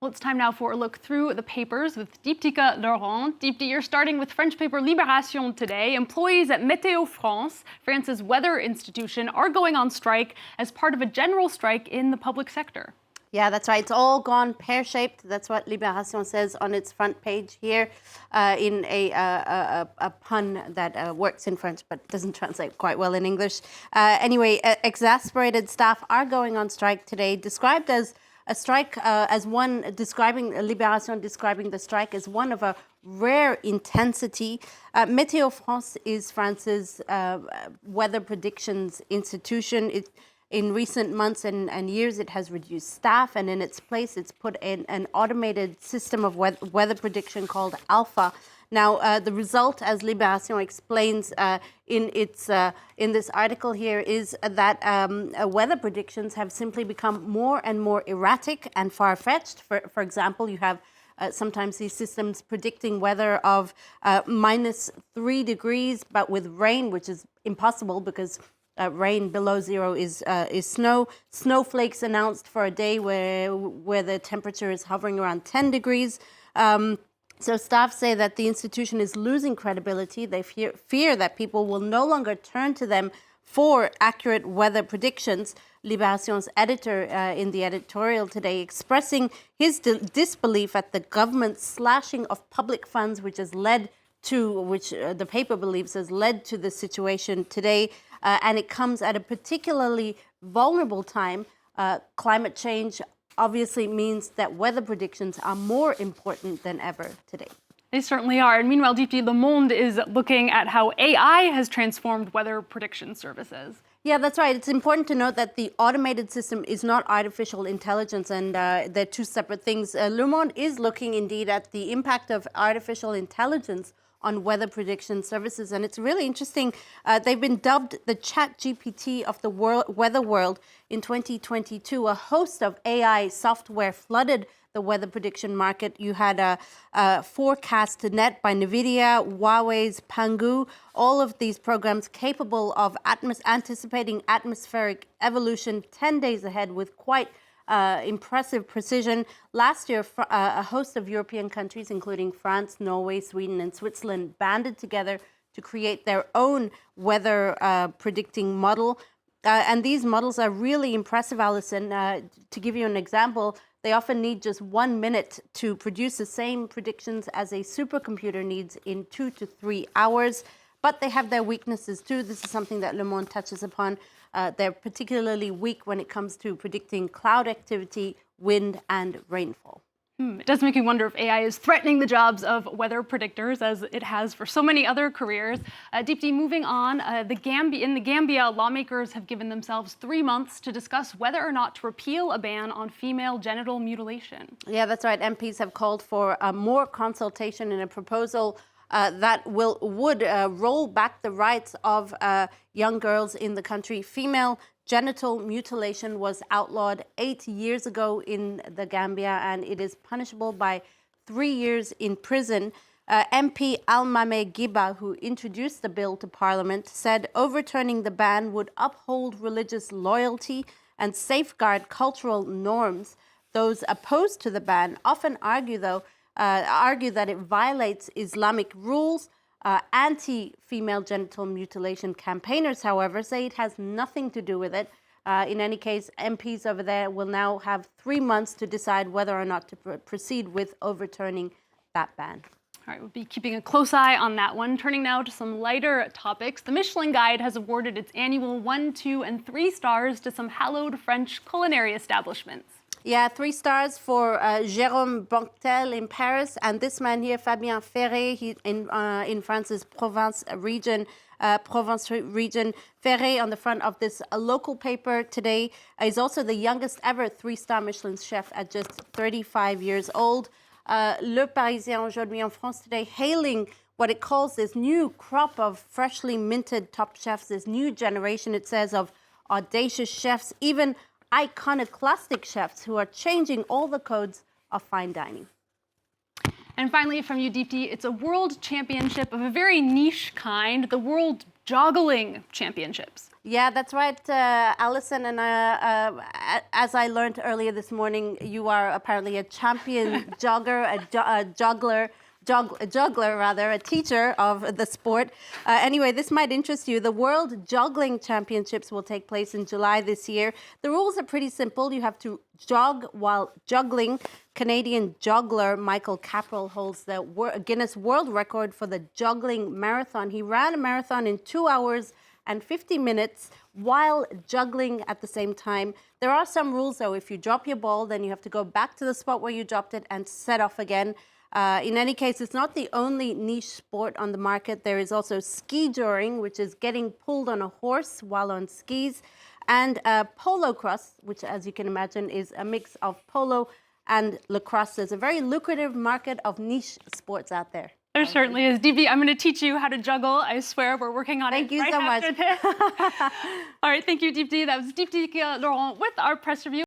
Well, it's time now for a look through the papers with Diptyque Laurent. Dipty, you're starting with French paper Libération today. Employees at Météo France, France's weather institution, are going on strike as part of a general strike in the public sector. Yeah, that's right. It's all gone pear-shaped. That's what Libération says on its front page here in a pun that works in French but doesn't translate quite well in English. Anyway, exasperated staff are going on strike today, described as a strike as one Libération describing the strike as one of a rare intensity. Météo France is France's weather predictions institution. In recent months and years, it has reduced staff, and in its place, it's put in an automated system of weather prediction called Alpha. Now, the result, as Libération explains in this article here, is that weather predictions have simply become more and more erratic and far-fetched. For example, you have sometimes these systems predicting weather of -3 degrees, but with rain, which is impossible because rain below zero is snow. Snowflakes announced for a day where the temperature is hovering around 10 degrees. So staff say that the institution is losing credibility. They fear that people will no longer turn to them for accurate weather predictions. Libération's editor in the editorial today expressing his disbelief at the government's slashing of public funds, which the paper believes has led to the situation today. And it comes at a particularly vulnerable time. Climate change obviously means that weather predictions are more important than ever today. They certainly are. And meanwhile, Dipty, Le Monde is looking at how AI has transformed weather prediction services. Yeah, that's right. It's important to note that the automated system is not artificial intelligence, and they're two separate things. Le Monde is looking indeed at the impact of artificial intelligence on weather prediction services. And it's really interesting. They've been dubbed the ChatGPT of the weather world. In 2022, a host of AI software flooded the weather prediction market. You had Forecast.net by NVIDIA, Huawei's Pangu, all of these programs capable of anticipating atmospheric evolution 10 days ahead with quite impressive precision. Last year, a host of European countries, including France, Norway, Sweden, and Switzerland, banded together to create their own weather predicting model. And these models are really impressive, Alison. To give you an example, they often need just 1 minute to produce the same predictions as a supercomputer needs in 2 to 3 hours. But they have their weaknesses too. This is something that Le Monde touches upon. They're particularly weak when it comes to predicting cloud activity, wind, and rainfall. It does make me wonder if AI is threatening the jobs of weather predictors, as it has for so many other careers. Dipty, moving on, in the Gambia, lawmakers have given themselves 3 months to discuss whether or not to repeal a ban on female genital mutilation. Yeah, that's right. MPs have called for more consultation in a proposal that would roll back the rights of young girls in the country. Female genital mutilation was outlawed 8 years ago in the Gambia, and it is punishable by 3 years in prison. MP Almame Giba, who introduced the bill to Parliament, said overturning the ban would uphold religious loyalty and safeguard cultural norms. Those opposed to the ban often argue that it violates Islamic rules. Anti-female genital mutilation campaigners, however, say it has nothing to do with it. In any case, MPs over there will now have 3 months to decide whether or not to proceed with overturning that ban. All right, we'll be keeping a close eye on that one. Turning now to some lighter topics. The Michelin Guide has awarded its annual 1, 2, and 3 stars to some hallowed French culinary establishments. Yeah, 3 stars for Jérôme Bontel in Paris, and this man here, Fabien Ferré, in France's Provence region. Ferré on the front of this local paper today is also the youngest ever 3-star Michelin chef at just 35 years old. Le Parisien aujourd'hui en France today hailing what it calls this new crop of freshly minted top chefs, this new generation, it says, of audacious chefs, even iconoclastic chefs who are changing all the codes of fine dining. And finally, from you, Dipty, it's a world championship of a very niche kind, the World joggling championships. Yeah, that's right, Alison. And as I learned earlier this morning, you are apparently a champion jogger, a juggler, a teacher of the sport. Anyway, this might interest you. The World Joggling Championships will take place in July this year. The rules are pretty simple. You have to jog while juggling. Canadian juggler Michael Capral holds the Guinness World Record for the juggling marathon. He ran a marathon in 2 hours and 50 minutes while juggling at the same time. There are some rules, though. If you drop your ball, then you have to go back to the spot where you dropped it and set off again. In any case, it's not the only niche sport on the market. There is also ski jogging, which is getting pulled on a horse while on skis, and polo cross, which, as you can imagine, is a mix of polo and lacrosse. There's a very lucrative market of niche sports out there. There certainly is. Deepti, I'm going to teach you how to juggle. I swear we're working on it. Thank you so much. All right, thank you, Deepti. That was Deepti Laurent with our press review.